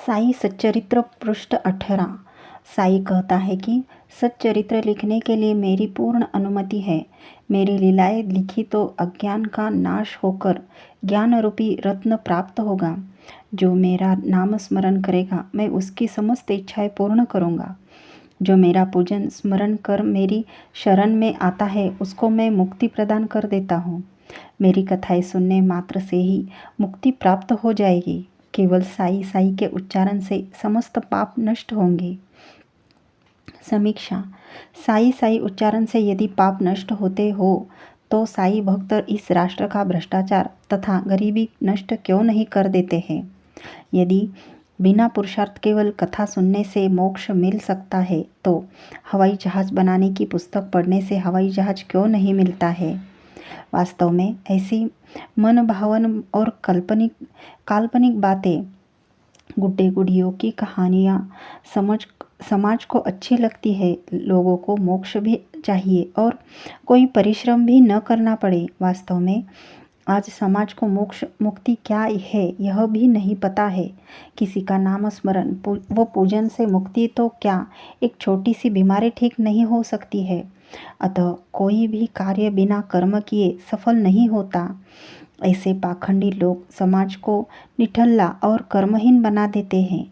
साई सच्चरित्र पृष्ठ 18। साई कहता है कि सच्चरित्र लिखने के लिए मेरी पूर्ण अनुमति है। मेरी लीलाएं लिखी तो अज्ञान का नाश होकर ज्ञान रूपी रत्न प्राप्त होगा। जो मेरा नाम स्मरण करेगा मैं उसकी समस्त इच्छाएं पूर्ण करूँगा। जो मेरा पूजन स्मरण कर मेरी शरण में आता है उसको मैं मुक्ति प्रदान कर देता हूँ। मेरी कथाएं सुनने मात्र से ही मुक्ति प्राप्त हो जाएगी। केवल साई साई के उच्चारण से समस्त पाप नष्ट होंगे। समीक्षा। साई साई उच्चारण से यदि पाप नष्ट होते हो तो साई भक्त इस राष्ट्र का भ्रष्टाचार तथा गरीबी नष्ट क्यों नहीं कर देते हैं। यदि बिना पुरुषार्थ केवल कथा सुनने से मोक्ष मिल सकता है तो हवाई जहाज बनाने की पुस्तक पढ़ने से हवाई जहाज क्यों नहीं मिलता है। वास्तव में ऐसी मन भावन और काल्पनिक बातें, गुड्डे गुड़ियों की कहानियाँ समाज को अच्छी लगती है। लोगों को मोक्ष भी चाहिए और कोई परिश्रम भी न करना पड़े। वास्तव में आज समाज को मोक्ष मुक्ति क्या है यह भी नहीं पता है। किसी का नाम स्मरण वो पूजन से मुक्ति तो क्या एक छोटी सी बीमारी ठीक नहीं हो सकती है। अतः कोई भी कार्य बिना कर्म किए सफल नहीं होता। ऐसे पाखंडी लोग समाज को निठल्ला और कर्महीन बना देते हैं।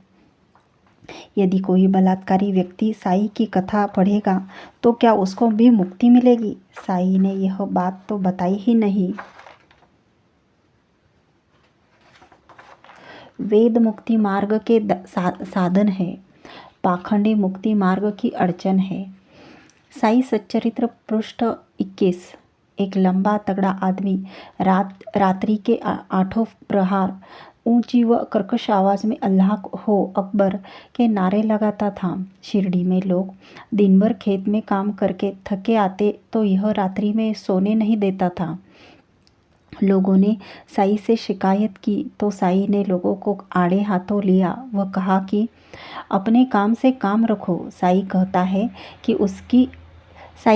यदि कोई बलात्कारी व्यक्ति साई की कथा पढ़ेगा तो क्या उसको भी मुक्ति मिलेगी। साई ने यह बात तो बताई ही नहीं। वेद मुक्ति मार्ग के साधन है, पाखंडी मुक्ति मार्ग की अड़चन है। साई सच्चरित्र पृष्ठ 21। एक लंबा तगड़ा आदमी रात्रि के आठों प्रहार ऊंची व कर्कश आवाज में अल्लाह हो अकबर के नारे लगाता था। शिरडी में लोग दिन भर खेत में काम करके थके आते तो यह रात्रि में सोने नहीं देता था। लोगों ने साई से शिकायत की तो साई ने लोगों को आड़े हाथों लिया व कहा कि अपने काम से काम रखो। साई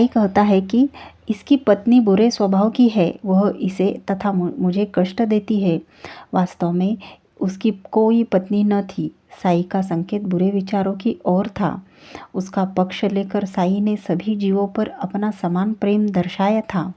कहता है कि इसकी पत्नी बुरे स्वभाव की है, वह इसे तथा मुझे कष्ट देती है। वास्तव में उसकी कोई पत्नी न थी। साई का संकेत बुरे विचारों की ओर था। उसका पक्ष लेकर साई ने सभी जीवों पर अपना समान प्रेम दर्शाया था।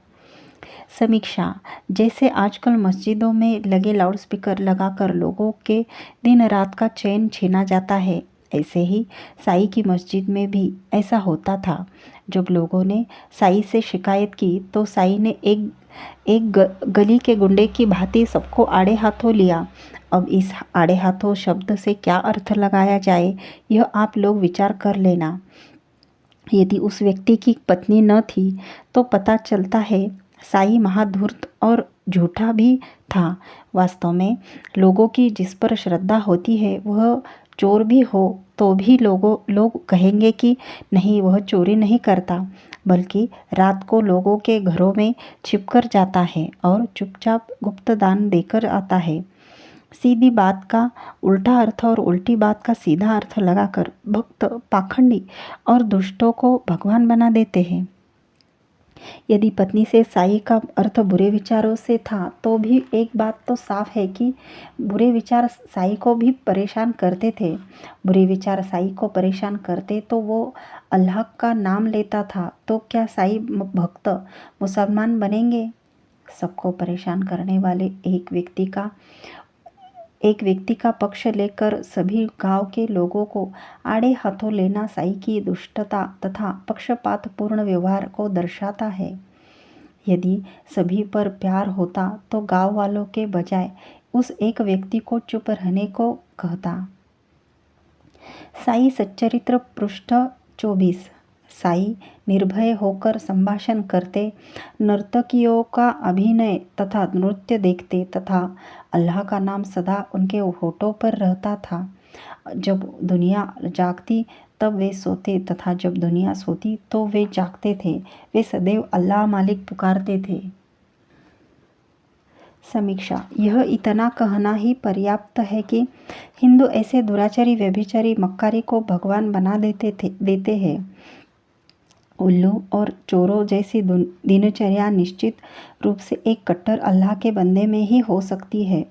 समीक्षा। जैसे आजकल मस्जिदों में लगे लाउडस्पीकर लगाकर लोगों के दिन रात का चैन छीना जाता है, ऐसे ही साई की मस्जिद में भी ऐसा होता था। जब लोगों ने साई से शिकायत की तो साई ने एक गली के गुंडे की भांति सबको आड़े हाथों लिया। अब इस आड़े हाथों शब्द से क्या अर्थ लगाया जाए यह आप लोग विचार कर लेना। यदि उस व्यक्ति की पत्नी न थी तो पता चलता है साई महाधूर्त और झूठा भी था। वास्तव में लोगों की जिस पर श्रद्धा होती है वह चोर भी हो तो भी लोग कहेंगे कि नहीं, वह चोरी नहीं करता, बल्कि रात को लोगों के घरों में छिपकर जाता है और चुपचाप गुप्त दान देकर आता है। सीधी बात का उल्टा अर्थ और उल्टी बात का सीधा अर्थ लगाकर भक्त पाखंडी और दुष्टों को भगवान बना देते हैं। यदि पत्नी से साई का अर्थ बुरे विचारों से था तो भी एक बात तो साफ है कि बुरे विचार साई को भी परेशान करते थे। बुरे विचार साई को परेशान करते तो वो अल्लाह का नाम लेता था, तो क्या साई भक्त मुसलमान बनेंगे। सबको परेशान करने वाले एक व्यक्ति का पक्ष लेकर सभी गांव के लोगों को आड़े हाथों लेना साई की दुष्टता तथा पक्षपातपूर्ण व्यवहार को दर्शाता है। यदि सभी पर प्यार होता तो गांव वालों के बजाय उस एक व्यक्ति को चुप रहने को कहता। साई सच्चरित्र पृष्ठ 24। साई निर्भय होकर संभाषण करते, नर्तकियों का अभिनय तथा नृत्य देखते तथा अल्लाह का नाम सदा उनके होठों पर रहता था। जब दुनिया जागती तब वे सोते तथा जब दुनिया सोती तो वे जागते थे। वे सदैव अल्लाह मालिक पुकारते थे। समीक्षा। यह इतना कहना ही पर्याप्त है कि हिंदू ऐसे दुराचारी व्यभिचारी मक्कारी को भगवान बना देते हैं। उल्लू और चोरों जैसी दिनचर्या निश्चित रूप से एक कट्टर अल्लाह के बंदे में ही हो सकती है।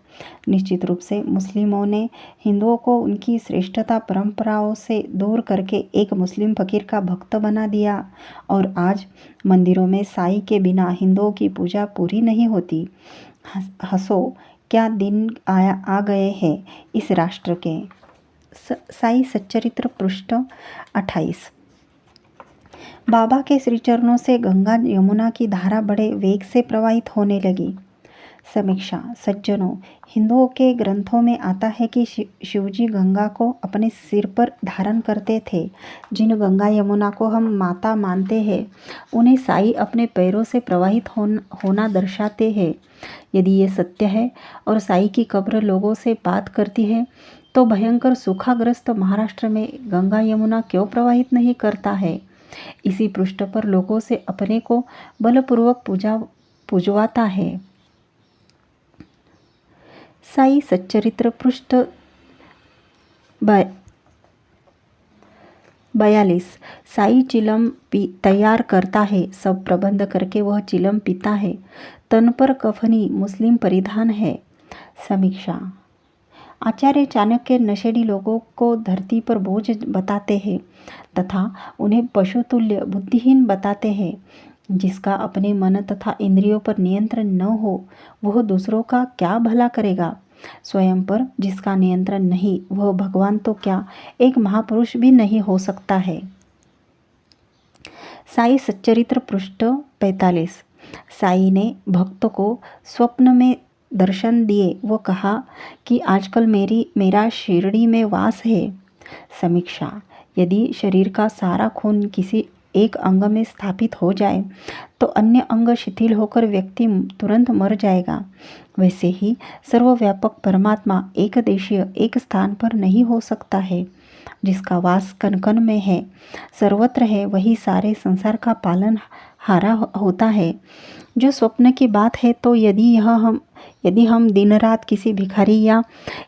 निश्चित रूप से मुस्लिमों ने हिंदुओं को उनकी श्रेष्ठता परंपराओं से दूर करके एक मुस्लिम फकीर का भक्त बना दिया और आज मंदिरों में साईं के बिना हिंदुओं की पूजा पूरी नहीं होती। हंसो, क्या दिन आ गए हैं इस राष्ट्र के। साईं सच्चरित्र पृष्ठ 28। बाबा के श्रीचरणों से गंगा यमुना की धारा बड़े वेग से प्रवाहित होने लगी। समीक्षा। सज्जनों, हिंदुओं के ग्रंथों में आता है कि शिवजी गंगा को अपने सिर पर धारण करते थे। जिन गंगा यमुना को हम माता मानते हैं, उन्हें साईं अपने पैरों से प्रवाहित होना दर्शाते हैं। यदि ये सत्य है और साईं की कब्र लोगों से बात करती है, तो भयंकर सूखाग्रस्त महाराष्ट्र में गंगा यमुना क्यों प्रवाहित नहीं करता है? इसी पृष्ठ पर लोगों से अपने को बलपूर्वक पूजवाता है। साईं सच्चरित्र पृष्ठ 42। साईं चिलम तैयार करता है, सब प्रबंध करके वह चिलम पीता है। तन पर कफनी मुस्लिम परिधान है। समीक्षा। आचार्य चाणक्य नशेड़ी लोगों को धरती पर बोझ बताते हैं तथा उन्हें पशुतुल्य बुद्धिहीन बताते हैं। जिसका अपने मन तथा इंद्रियों पर नियंत्रण न हो, वह दूसरों का क्या भला करेगा। स्वयं पर जिसका नियंत्रण नहीं, वह भगवान तो क्या एक महापुरुष भी नहीं हो सकता है। साईं सच्चरित्र पृष्ठ 45। साईं ने भक्त को स्वप्न में दर्शन दिए। वो कहा कि आजकल मेरा शिरडी में वास है। समीक्षा। यदि शरीर का सारा खून किसी एक अंग में स्थापित हो जाए तो अन्य अंग शिथिल होकर व्यक्ति तुरंत मर जाएगा। वैसे ही सर्वव्यापक परमात्मा एक देशीय एक स्थान पर नहीं हो सकता है। जिसका वास कण कण में है, सर्वत्र है, वही सारे संसार का पालन हारा होता है। जो स्वप्न की बात है, तो यदि हम दिन रात किसी भिखारी या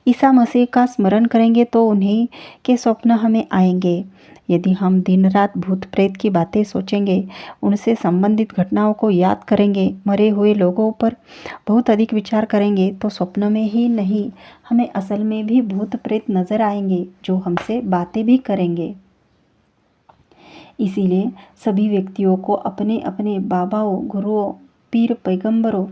ईसा मसीह का स्मरण करेंगे तो उन्हीं के स्वप्न हमें आएंगे। यदि हम दिन रात भूत प्रेत की बातें सोचेंगे, उनसे संबंधित घटनाओं को याद करेंगे, मरे हुए लोगों पर बहुत अधिक विचार करेंगे, तो स्वप्न में ही नहीं, हमें असल में भी भूत प्रेत नजर आएंगे जो हमसे बातें भी करेंगे। इसीलिए सभी व्यक्तियों को अपने अपने बाबाओं, गुरुओं, पीर, पैगंबरों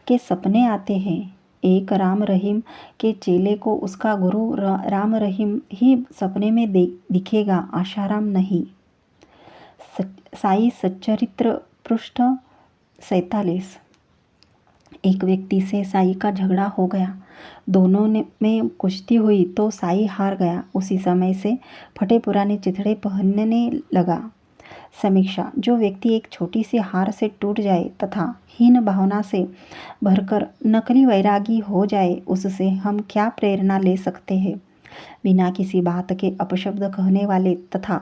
के सपने आते हैं। एक राम रहीम के चेले को उसका गुरु राम रहीम ही सपने में दिखेगा, आशाराम नहीं। साईं सच्चरित्र पृष्ठ 47। एक व्यक्ति से साईं का झगड़ा हो गया। दोनों में कुश्ती हुई तो साईं हार गया। उसी समय से फटे पुराने चिथड़े पहनने लगा। समीक्षा। जो व्यक्ति एक छोटी सी हार से टूट जाए तथा हीन भावना से भरकर नकली वैरागी हो जाए, उससे हम क्या प्रेरणा ले सकते हैं। बिना किसी बात के अपशब्द कहने वाले तथा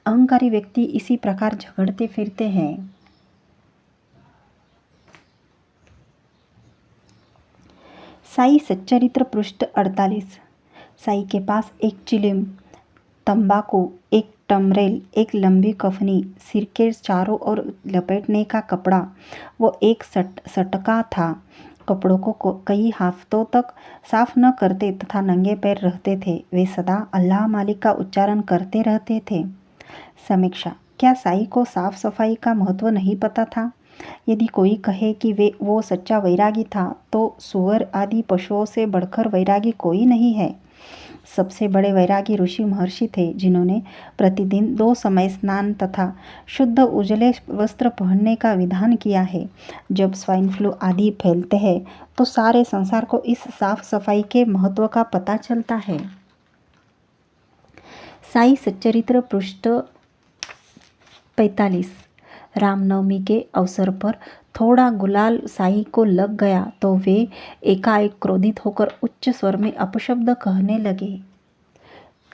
अहंकारी व्यक्ति इसी प्रकार झगड़ते फिरते हैं। साईं सच्चरित्र पृष्ठ 48। साईं के पास एक चिलिम, तंबाकू, एक टमरेल, एक लंबी कफनी, सिर के चारों ओर लपेटने का कपड़ा वो एक सटका था। कपड़ों को कई हफ्तों तक साफ न करते तथा नंगे पैर रहते थे। वे सदा अल्लाह मालिक का उच्चारण करते रहते थे। समीक्षा। क्या साईं को साफ सफाई का महत्व नहीं पता था? यदि कोई कहे कि वो सच्चा वैरागी था, तो सुअर आदि पशुओं से बढ़कर वैरागी कोई नहीं है। सबसे बड़े वैरागी ऋषि महर्षि थे, जिन्होंने प्रतिदिन 2 समय स्नान तथा शुद्ध उजले वस्त्र पहनने का विधान किया है। जब स्वाइन फ्लू आदि फैलते हैं, तो सारे संसार को इस साफ सफाई के महत्व का पता चलता है। साईं सच्चरित्र पृष्ठ 45। रामनवमी के अवसर पर थोड़ा गुलाल साईं को लग गया तो वे एकाएक क्रोधित होकर उच्च स्वर में अपशब्द कहने लगे।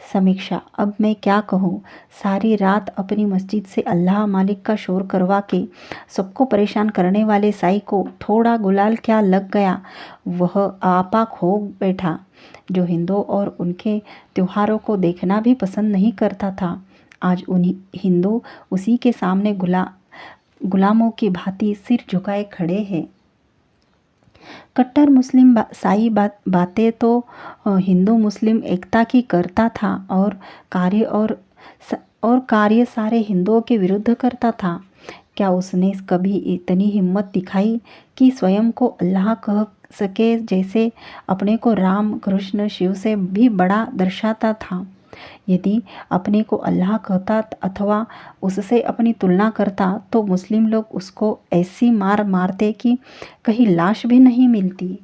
समीक्षा। अब मैं क्या कहूँ। सारी रात अपनी मस्जिद से अल्लाह मालिक का शोर करवा के सबको परेशान करने वाले साईं को थोड़ा गुलाल क्या लग गया, वह आपाक हो बैठा। जो हिंदुओं और उनके त्योहारों को देखना भी पसंद नहीं करता था, आज उन्हीं हिंदू उसी के सामने गुलामों की भांति सिर झुकाए खड़े हैं। कट्टर मुस्लिम साई बातें तो हिंदू मुस्लिम एकता की करता था और कार्य सारे हिंदुओं के विरुद्ध करता था। क्या उसने कभी इतनी हिम्मत दिखाई कि स्वयं को अल्लाह कह सके, जैसे अपने को राम कृष्ण शिव से भी बड़ा दर्शाता था? यदि अपने को अल्लाह कहता अथवा उससे अपनी तुलना करता तो मुस्लिम लोग उसको ऐसी मार मारते कि कहीं लाश भी नहीं मिलती।